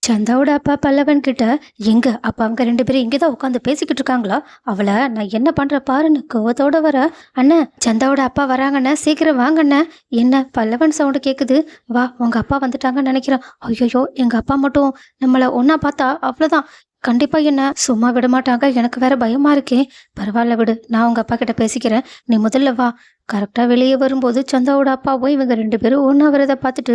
சந்தாவோட அப்பா பல்லவன் கிட்ட எங்க அப்ப அவங்க 2 பேரும் இங்கதான் உட்காந்து பேசிக்கிட்டு இருக்காங்களா? அவளை நான் என்ன பண்ற பாருன்னு கோவத்தோட வர. அண்ணா, சந்தாவோட அப்பா வராங்கண்ணே, சீக்கிரம் வாங்கண்ணே. என்ன பல்லவன் சவுண்டு கேக்குது? வா, உங்க அப்பா வந்துட்டாங்கன்னு நினைக்கிறேன். ஐயோ, எங்க அப்பா மட்டும் நம்மள ஒன்னா பார்த்தா அவ்வளவுதான். கண்டிப்பா என்ன சும்மா விட மாட்டாங்க. எனக்கு வேற பயமா இருக்கே. பரவாயில்ல விடு, நான் உங்க அப்பா கிட்ட பேசிக்கிறேன். நீ முதல்ல வா. கரெக்டா வெளியே வரும்போது சந்தாவோட அப்பாவும் இவங்க 2 பேரும் ஒன்னா வரதை பார்த்துட்டு,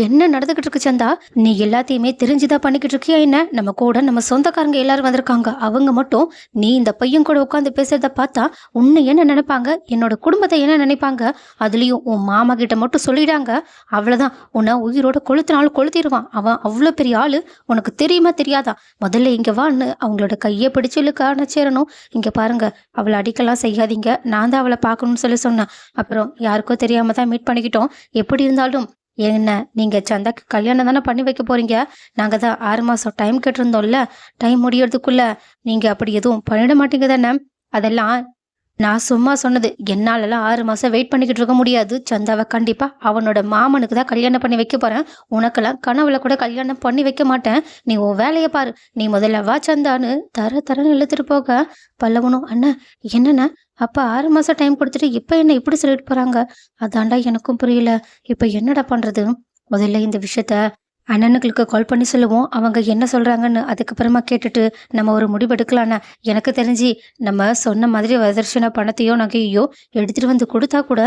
என்ன நடந்துகிட்டு இருக்கு சந்தா? நீ எல்லாத்தையுமே தெரிஞ்சுதான் பண்ணிக்கிட்டு இருக்கியா என்ன? நம்ம கூட நம்ம சொந்தக்காரங்க எல்லாரும் வந்திருக்காங்க. அவங்க மட்டும் நீ இந்த பையன் கூட உட்காந்து பேசுறத பார்த்தா உன்னை என்ன நினைப்பாங்க? என்னோட குடும்பத்தை என்ன நினைப்பாங்க? அதுலயும் உன் மாமா கிட்ட மட்டும் சொல்லிடாங்க, அவ்வளவுதான். உன்னை உயிரோட கொளுத்தினாலும் கொளுத்திடுவான். அவன் அவ்வளோ பெரிய ஆளு. உனக்கு தெரியுமா தெரியாதா? முதல்ல இங்க வான்னு அவங்களோட கையை பிடிச்சு இழுக்க சேரணும். இங்க பாருங்க, அவளை அடிக்கலாம் செய்யாதீங்க. நான் தான் அவளை பார்க்கணும்னு சொன்னேன். அப்புறம் யாருக்கோ தெரியாம தான் மீட் பண்ணிக்கிட்டோம். எப்படி இருந்தாலும் என்ன, நீங்க சந்தாக்கு கல்யாணம் தானே பண்ணி வைக்க போறீங்க. நாங்க தான் 6 மாசம் டைம் கேட்டிருந்தோம்ல. டைம் முடியறதுக்குள்ள நீங்க அப்படி எதுவும் பண்ணிட மாட்டீங்க தானே? அதெல்லாம் நான் சும்மா சொன்னது. என்னாலலாம் 6 மாசம் வெயிட் பண்ணிக்கிட்டு இருக்க முடியாது. சந்தாவை கண்டிப்பா அவனோட மாமனுக்கு தான் கல்யாணம் பண்ணி வைக்க போறேன். உனக்கெல்லாம் கனவுல கூட கல்யாணம் பண்ணி வைக்க மாட்டேன். நீ உன் வேலையை பாரு. நீ முதல்ல வா சந்தான்னு தரன்னு இழுத்துட்டு போக, பல்லவனும் அண்ணா என்னண்ணா, அப்ப 6 மாசம் டைம் கொடுத்துட்டு இப்ப என்ன இப்படி சொல்லிட்டு போறாங்க? அதான்டா எனக்கும் புரியல. இப்ப என்னடா பண்றது? முதல்ல இந்த விஷயத்த அண்ணனுங்களுக்கு கால் பண்ணி சொல்லுவோம். அவங்க என்ன சொல்றாங்கன்னு அதுக்கப்புறமா கேட்டுட்டு நம்ம ஒரு முடிவு எடுக்கலாண்ணா. எனக்கு தெரிஞ்சு நம்ம சொன்ன மாதிரி வரதட்சணை பணத்தையோ நகையோ எடுத்துட்டு வந்து கொடுத்தா கூட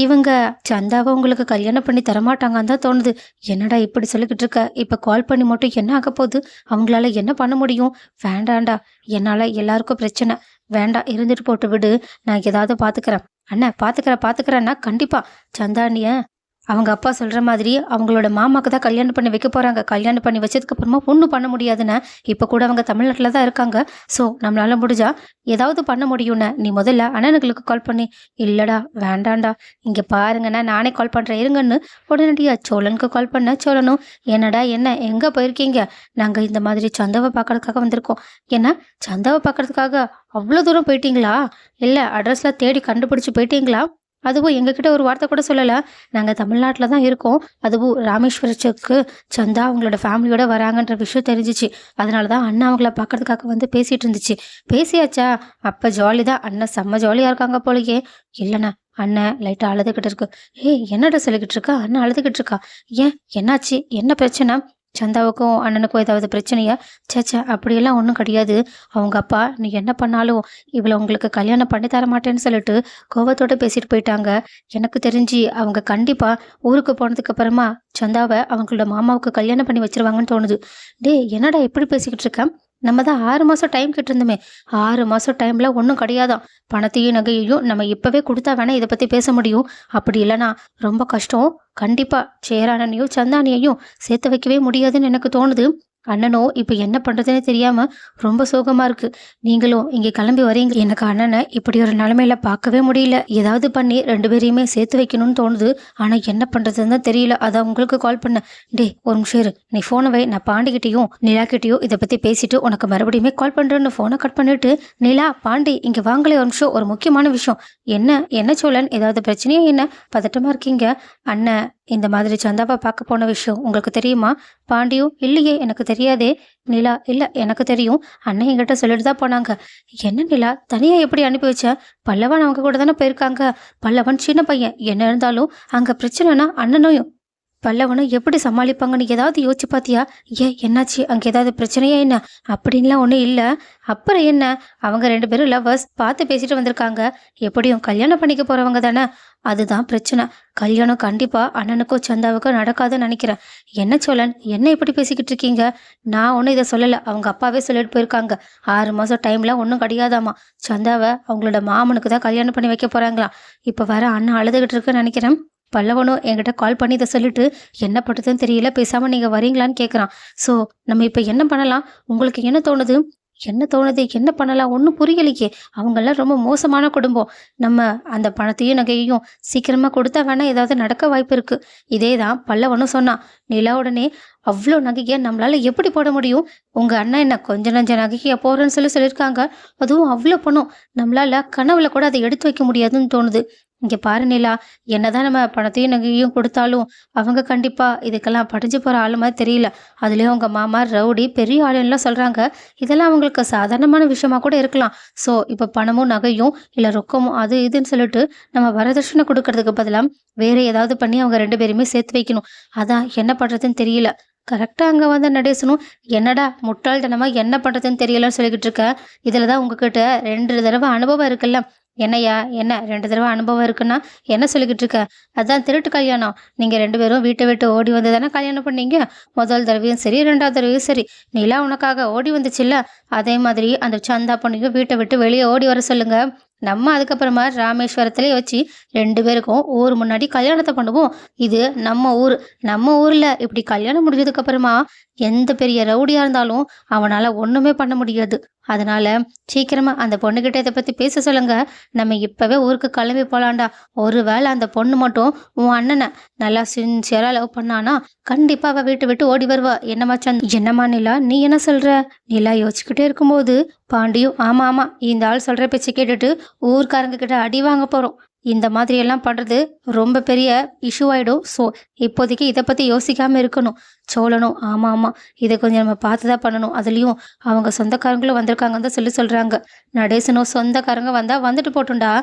இவங்க சந்தாவை உங்களுக்கு கல்யாணம் பண்ணி தரமாட்டாங்கன்னு தான் தோணுது. என்னடா இப்படி சொல்லிக்கிட்டு இருக்க? இப்ப கால் பண்ணி மட்டும் என்ன ஆக போகுது? அவங்களால என்ன பண்ண முடியும்? வேண்டாண்டா, என்னால எல்லாருக்கும் பிரச்சனை. வேண்டாம், இருந்துட்டு போட்டு விடு. நான் ஏதாவது பாத்துக்கிறேன். அண்ணா, பாத்துக்கிறேன்னா கண்டிப்பா சந்தானிய அவங்க அப்பா சொல்ற மாதிரி அவங்களோட மாமாக்கு தான் கல்யாணம் பண்ணி வைக்க போறாங்க. கல்யாணம் பண்ணி வச்சதுக்கு அப்புறமா ஒன்றும் பண்ண முடியாதுன்னு. இப்ப கூட அவங்க தமிழ்நாட்டில் தான் இருக்காங்க. ஸோ நம்மளால முடிஞ்சா ஏதாவது பண்ண முடியும்னு. நீ முதல்ல அண்ணனுங்களுக்கு கால் பண்ணி. இல்லடா, வேண்டாண்டா, இங்க பாருங்கன்னா நானே கால் பண்றேன் இருங்கன்னு உடனடியா சோழனுக்கு கால் பண்ண. சோழனும் என்னடா என்ன எங்க போயிருக்கீங்க? நாங்க இந்த மாதிரி சந்தாவை பார்க்கறதுக்காக வந்திருக்கோம். என்ன, சந்தாவை பார்க்கறதுக்காக அவ்வளோ தூரம் போயிட்டீங்களா? இல்ல அட்ரஸ்ல தேடி கண்டுபிடிச்சு போயிட்டீங்களா? அதுவும் எங்ககிட்ட ஒரு வார்த்தை கூட சொல்லலை. நாங்கள் தமிழ்நாட்டில் தான் இருக்கோம். அதுவும் ராமேஸ்வரத்துக்கு சந்தா அவங்களோட ஃபேமிலியோட வராங்கன்ற விஷயம் தெரிஞ்சிச்சு. அதனால தான் அண்ணா அவங்கள பார்க்கறதுக்காக வந்து பேசிகிட்டு இருந்துச்சு. பேசியாச்சா? அப்போ ஜாலி தான். அண்ணன் செம்ம ஜாலியாக இருக்காங்க போலயே. இல்லைண்ணா, அண்ணன் லைட்டாக அழுதுகிட்டு இருக்கு. ஏய், என்னடா சொல்லிக்கிட்டு இருக்கா? அண்ணன் அழுதுகிட்டு இருக்கா? ஏன், என்னாச்சு? என்ன பிரச்சனை? சந்தாவுக்கும் அண்ணனுக்கும் ஏதாவது பிரச்சனையா? சேச்சா, அப்படியெல்லாம் ஒன்றும் கிடையாது. அவங்க அப்பா நீ என்ன பண்ணாலும் இவளை உங்களுக்கு கல்யாணம் பண்ணி தர மாட்டேன்னு சொல்லிட்டு கோவத்தோட பேசிட்டு போயிட்டாங்க. எனக்கு தெரிஞ்சு அவங்க கண்டிப்பா ஊருக்கு போனதுக்கு அப்புறமா சந்தாவை அவங்களோட மாமாவுக்கு கல்யாணம் பண்ணி வச்சிருவாங்கன்னு தோணுது. டேய், என்னடா எப்படி பேசிக்கிட்டு இருக்க? நம்ம தான் 6 மாசம் டைம் கேட்டிருந்தோமே. 6 மாசம் டைம்ல ஒன்றும் கிடையாதான். பணத்தையும் நகையையும் நம்ம இப்பவே கொடுத்தா வேணா இதை பத்தி பேச முடியும். அப்படி இல்லைன்னா ரொம்ப கஷ்டம். கண்டிப்பா சேரானனையும் சந்தானியையும் சேர்த்து வைக்கவே முடியாதுன்னு எனக்கு தோணுது. அண்ணனோ இப்ப என்ன பண்றதுன்னு தெரியாம ரொம்ப சோகமா இருக்கு. நீங்களும் இங்க கிளம்பி வரீங்க. எனக்கு அண்ணனை இப்படி ஒரு நிலைமையில பார்க்கவே முடியல. ஏதாவது பண்ணி 2 பேரையுமே சேர்த்து வைக்கணும்னு தோணுது. ஆனா என்ன பண்றதுன்னு தான் தெரியல. அதான் உங்களுக்கு கால் பண்ண. டே, ஒரு நிமிஷம் இரு. நீ போனை வை. நான் பாண்டிகிட்டையும் நிலாக்கிட்டையும் இதை பத்தி பேசிட்டு உனக்கு மறுபடியுமே கால் பண்றேன்னு போனை கட் பண்ணிட்டு, நிலா, பாண்டி இங்க வாங்களே ஒரு நிமிஷம், ஒரு முக்கியமான விஷயம். என்ன என்ன சோழன், ஏதாவது பிரச்சனையா என்ன? பதட்டமா இருக்கீங்க? அண்ணன் இந்த மாதிரி சந்தாவை பார்க்க போன விஷயம் உங்களுக்கு தெரியுமா? பாண்டியும் இல்லையே, எனக்கு தெரியாதே. நிலா, இல்ல எனக்கு தெரியும். அண்ணன் என்கிட்ட சொல்லிட்டு தான் போனாங்க. என்ன நிலா, தனியா எப்படி அனுப்பி வச்ச? பல்லவன் அவங்க கூட தானே போயிருக்காங்க. பல்லவன் சின்ன பையன். என்ன இருந்தாலும் அங்க பிரச்சனைனா அண்ணனையும் பல்லவனும் எப்படி சமாளிப்பாங்கன்னு ஏதாவது யோசிச்சு பாத்தியா? ஏன், என்னாச்சு? அங்க ஏதாவது பிரச்சனையா என்ன? அப்படின்லாம் ஒன்றும் இல்லை. அப்புறம் என்ன, அவங்க 2 பேரும் லவ்வர்ஸ், பார்த்து பேசிட்டு வந்திருக்காங்க. எப்படியும் கல்யாணம் பண்ணிக்க போறவங்க தானே. அதுதான் பிரச்சனை. கல்யாணம் கண்டிப்பா அண்ணனுக்கும் சந்தாவுக்கும் நடக்காதுன்னு நினைக்கிறேன். என்ன சோழன், என்ன இப்படி பேசிக்கிட்டு இருக்கீங்க? நான் ஒன்றும் இதை சொல்லலை. அவங்க அப்பாவே சொல்லிட்டு போயிருக்காங்க. 6 மாசம் டைம்ல ஒன்றும் கிடையாதாமா. சந்தாவை அவங்களோட மாமனுக்கு தான் கல்யாணம் பண்ணி வைக்க போறாங்களாம். இப்போ வர அண்ணன் அழுதுகிட்டு இருக்குன்னு நினைக்கிறேன். பல்லவனும் என்கிட்ட கால் பண்ணி இதை சொல்லிட்டு என்ன பண்ணுறதுன்னு தெரியல, பேசாமல் நீங்கள் வரீங்களான்னு கேட்குறான். ஸோ நம்ம இப்போ என்ன பண்ணலாம்? உங்களுக்கு என்ன தோணுது? என்ன பண்ணலாம்? ஒன்றும் புரியலையே. அவங்கெல்லாம் ரொம்ப மோசமான குடும்பம். நம்ம அந்த பணத்தையும் நகையையும் சீக்கிரமாக கொடுத்தா வேணா ஏதாவது நடக்க வாய்ப்பு இருக்குது. இதே தான் பல்லவனும் சொன்னான். நிலா உடனே அவ்வளோ நகையை நம்மளால எப்படி போட முடியும்? உங்கள் அண்ணன் என்ன கொஞ்சம் நஞ்ச நகையை போடுறேன்னு சொல்லியிருக்காங்க. அதுவும் அவ்வளோ பணம் நம்மளால கனவுல கூட அதை எடுத்து வைக்க முடியாதுன்னு தோணுது. இங்க பாரு நிலா, என்னதான் நம்ம பணத்தையும் நகையையும் கொடுத்தாலும் அவங்க கண்டிப்பா இதுக்கெல்லாம் படிஞ்சு போற ஆளு மாதிரி தெரியல. அதுலயும் உங்க மாமா ரவுடி பெரிய ஆளுன்னுலாம் சொல்றாங்க. இதெல்லாம் அவங்களுக்கு சாதாரணமான விஷயமா கூட இருக்கலாம். ஸோ இப்ப பணமும் நகையும் இல்ல ரொக்கமும் அது இதுன்னு சொல்லிட்டு நம்ம வரதட்சணை கொடுக்கறதுக்கு பதிலா வேற ஏதாவது பண்ணி அவங்க 2 பேரையுமே சேர்த்து வைக்கணும். அதான் என்ன பண்றதுன்னு தெரியல. கரெக்டா அங்க வந்த நடேசனும், என்னடா முட்டாள்தனமா என்ன பண்றதுன்னு தெரியலன்னு சொல்லிக்கிட்டு இருக்க. இதுல தான் உங்ககிட்ட 2 தடவ அனுபவம் இருக்குல்ல. என்னய்யா என்ன 2 தடவ அனுபவம் இருக்குன்னா என்ன சொல்லிக்கிட்டு இருக்க? அதான் திருட்டு கல்யாணம். நீங்க 2 பேரும் வீட்ட விட்டு ஓடி வந்து தானே கல்யாணம் பண்ணீங்க. முதல் தடவையும் சரி, 2வது தடவையும் சரி. நிலா உனக்காக ஓடி வந்துச்சுல்ல. அதே மாதிரி அந்த சந்தா பொண்ணையும் வீட்ட விட்டு வெளியே ஓடி வர சொல்லுங்க. நம்ம அதுக்கப்புறமா ராமேஸ்வரத்திலே வச்சு 2 பேருக்கும் ஊர் முன்னாடி கல்யாணத்த பண்ணுவோம். இது நம்ம ஊரு. நம்ம ஊர்ல இப்படி கல்யாணம் முடிஞ்சதுக்கு அப்புறமா எந்த பெரிய ரவுடியா இருந்தாலும் அவனால ஒண்ணுமே பண்ண முடியாது. அதனால சீக்கிரமா அந்த பொண்ணுகிட்ட இத பத்தி பேச சொல்லுங்க. நம்ம இப்பவே ஊருக்கு கிளம்பி போலாம்டா. ஒருவேளை அந்த பொண்ணு மட்டும் உன் அண்ணன நல்லா சின்சியரா லவ் பண்ணானா, கண்டிப்பா அவ வீட்ட விட்டு ஓடி வருவா. என்னம்மா என்னம்மா நிலா, நீ என்ன சொல்ற? நிலா யோசிச்சுக்கிட்டே இருக்கும்போது பாண்டியும், ஆமா ஆமா, இந்த ஆள் சொல்ற பேச்ச கேட்டுட்டு ஊர்க்காரங்க கிட்ட அடி வாங்க போறோம். இந்த மாதிரி எல்லாம் பண்றது ரொம்ப பெரிய இஷ்யூ ஆயிடும். ஸோ இப்போதைக்கு இதை பத்தி யோசிக்காம இருக்கணும். சோழனும், ஆமா ஆமா, இதை கொஞ்சம் நம்ம பார்த்துதான் பண்ணணும். அதுலயும் அவங்க சொந்தக்காரங்களும் வந்திருக்காங்கன்னு தான் சொல்றாங்க. நடேசனும் சொந்தக்காரங்க வந்தா வந்துட்டு போட்டுண்டா.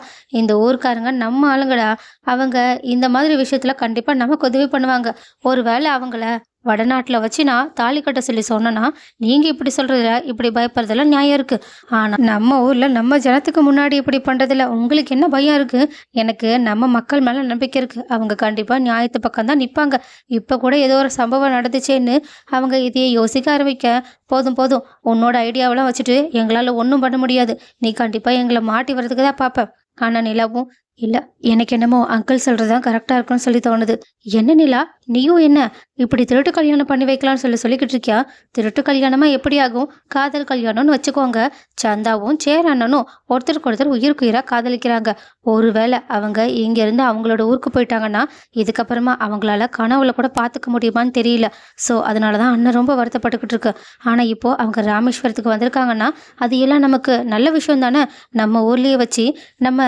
இந்த ஊர்க்காரங்க நம்ம ஆளுங்கடா. அவங்க இந்த மாதிரி விஷயத்துல கண்டிப்பா நமக்கு உதவி பண்ணுவாங்க. ஒருவேளை அவங்கள வடநாட்டுல வச்சு நான் தாலி கட்ட சொல்லி சொன்னேன்னா, நீங்க இப்படி சொல்றதுல இப்படி பயப்படுறதுல நியாயம் இருக்கு. ஆனா நம்ம ஊர்ல நம்ம ஜனத்துக்கு முன்னாடி இப்படி பண்றதுல உங்களுக்கு என்ன பயம் இருக்கு? எனக்கு நம்ம மக்கள் மேல நம்பிக்கை இருக்கு. அவங்க கண்டிப்பா நியாயத்து பக்கம் தான் நிப்பாங்க. இப்ப கூட ஏதோ ஒரு சம்பவம் நடந்துச்சேன்னு அவங்க இதையே யோசிக்க ஆரம்பிக்க, போதும் போதும், உன்னோட ஐடியாவெல்லாம் வச்சுட்டு எங்களால ஒன்றும் பண்ண முடியாது. நீ கண்டிப்பா எங்களை மாட்டி வர்றதுக்கு தான் பாப்ப. ஆனா நிலாவும், இல்ல, எனக்கு என்னமோ அங்கிள் சொல்றதுதான் கரெக்டா இருக்குன்னு சொல்லி தோணுது. என்ன நிலா, நீயும் என்ன இப்படி திருட்டு கல்யாணம் பண்ணி வைக்கலாம்னு சொல்லிக்கிட்டு இருக்கியா? திருட்டு கல்யாணமா எப்படி ஆகும்? காதல் கல்யாணம்னு வச்சுக்கோங்க. சந்தாவும் சேர் அண்ணனும் ஒருத்தருக்கு ஒருத்தர் உயிருக்கு உயிரா காதலிக்கிறாங்க. ஒருவேளை அவங்க இங்க இருந்து அவங்களோட ஊருக்கு போயிட்டாங்கன்னா இதுக்கப்புறமா அவங்களால கனவுல கூட பாத்துக்க முடியுமான்னு தெரியல. ஸோ அதனாலதான் அண்ணன் ரொம்ப வருத்தப்பட்டுக்கிட்டு இருக்கு. ஆனா இப்போ அவங்க ராமேஸ்வரத்துக்கு வந்திருக்காங்கன்னா அது எல்லாம் நமக்கு நல்ல விஷயம் தானே. நம்ம ஊர்லயே வச்சு நம்ம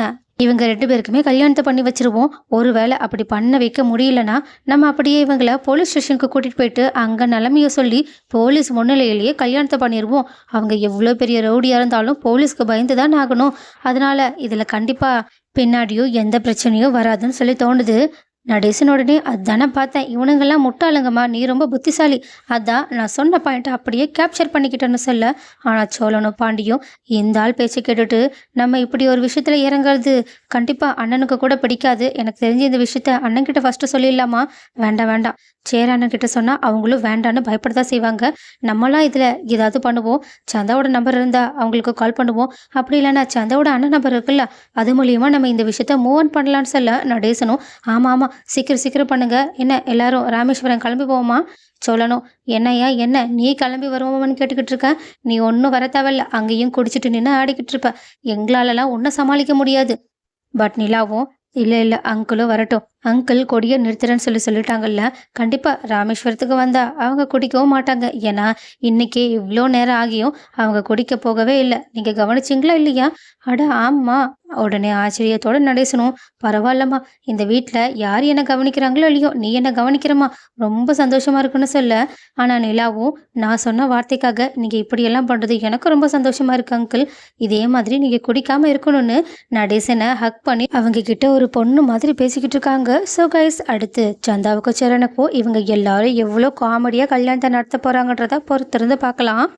இவங்க 2 பேருக்குமே கல்யாணத்தை பண்ணி வச்சிருவோம். ஒருவேளை அப்படி பண்ண வைக்க முடியலன்னா நம்ம அப்படியே இவங்கள போலீஸ் ஸ்டேஷனுக்கு கூட்டிட்டு போயிட்டு அங்க நிலைமைய சொல்லி போலீஸ் முன்னிலையிலேயே கல்யாணத்தை பண்ணிடுவோம். அவங்க எவ்வளோ பெரிய ரவுடியா இருந்தாலும் போலீஸ்க்கு பயந்து தான் ஆகணும். அதனால இதுல கண்டிப்பா பின்னாடியும் எந்த பிரச்சனையும் வராதுன்னு சொல்லி தோணுது. நடேசன் உடனே, அதானே பார்த்தேன், இவனுங்கெல்லாம் முட்டாளுங்கம்மா, நீ ரொம்ப புத்திசாலி. அதான் நான் சொன்ன பாயிண்ட்டை அப்படியே கேப்சர் பண்ணிக்கிட்டேன்னு சொல்ல. ஆனால் சோழனும் பாண்டியும் இந்த ஆள் பேச்சை கேட்டுட்டு நம்ம இப்படி ஒரு விஷயத்துல இறங்குறது கண்டிப்பா அண்ணனுக்கு கூட பிடிக்காது. எனக்கு தெரிஞ்ச இந்த விஷயத்த அண்ணன் கிட்ட ஃபர்ஸ்ட் சொல்லிடலாமா? வேண்டாம் வேண்டாம், சேர அண்ணன் கிட்ட சொன்னா அவங்களும் வேண்டான்னு பயப்படதான் செய்வாங்க. நம்மளாம் இதுல ஏதாவது பண்ணுவோம். சந்தாவோட நம்பர் இருந்தா அவங்களுக்கு கால் பண்ணுவோம். அப்படி இல்லைன்னா சந்தாவோட அண்ணன் நம்பர் இருக்குல்ல, அது மூலியமா நம்ம இந்த விஷயத்த மூவ் ஆன் பண்ணலான்னு சொல்ல. நடேசனும், ஆமா ஆமா, சீக்கிரம் சீக்கிரம் பண்ணுங்க. என்ன எல்லாரும் ராமேஸ்வரம் கிளம்பி போவோமா? சொல்லணும், என்னையா என்ன நீ கிளம்பி வருவோமான்னு கேட்டுக்கிட்டு இருக்க? நீ ஒன்றும் வர தேவையில்ல. அங்கேயும் குடிச்சிட்டு நின்று ஆடிக்கிட்டு இருப்ப. எங்களாலலாம் ஒன்றும் சமாளிக்க முடியாது. பட் நிலாவும், இல்ல இல்ல, அங்கிளும் வரட்டும். அங்கிள் கொடியை நிறுத்துறேன்னு சொல்லிட்டாங்கல்ல. கண்டிப்பா ராமேஸ்வரத்துக்கு வந்தா அவங்க குடிக்கவும் மாட்டாங்க. ஏன்னா இன்னைக்கு இவ்வளோ நேரம் ஆகியும் அவங்க குடிக்க போகவே இல்லை. நீங்க கவனிச்சிங்களா இல்லையா? அட ஆமா. உடனே ஆச்சரியத்தோட நடேசணும், பரவாயில்லம்மா, இந்த வீட்டில் யார் என்ன கவனிக்கிறாங்களோ இல்லையோ, நீ என்ன கவனிக்கிறம்மா, ரொம்ப சந்தோஷமா இருக்குன்னு சொல்ல. ஆனா நிலாவும், நான் சொன்ன வார்த்தைக்காக நீங்க இப்படியெல்லாம் பண்றது எனக்கு ரொம்ப சந்தோஷமா இருக்கு அங்கிள். இதே மாதிரி நீங்க குடிக்காம இருக்கணும்னு நடேசனை ஹக் பண்ணி அவங்க கிட்ட ஒரு பொண்ணு மாதிரி பேசிக்கிட்டு இருக்காங்க. ஸோ கைஸ், அடுத்து சந்தாவுக்கும் சரணுக்கும் இவங்க எல்லாரும் எவ்வளோ காமெடியாக கல்யாணத்தை நடத்த போகிறாங்கன்றத பொறுத்திருந்து பார்க்கலாம்.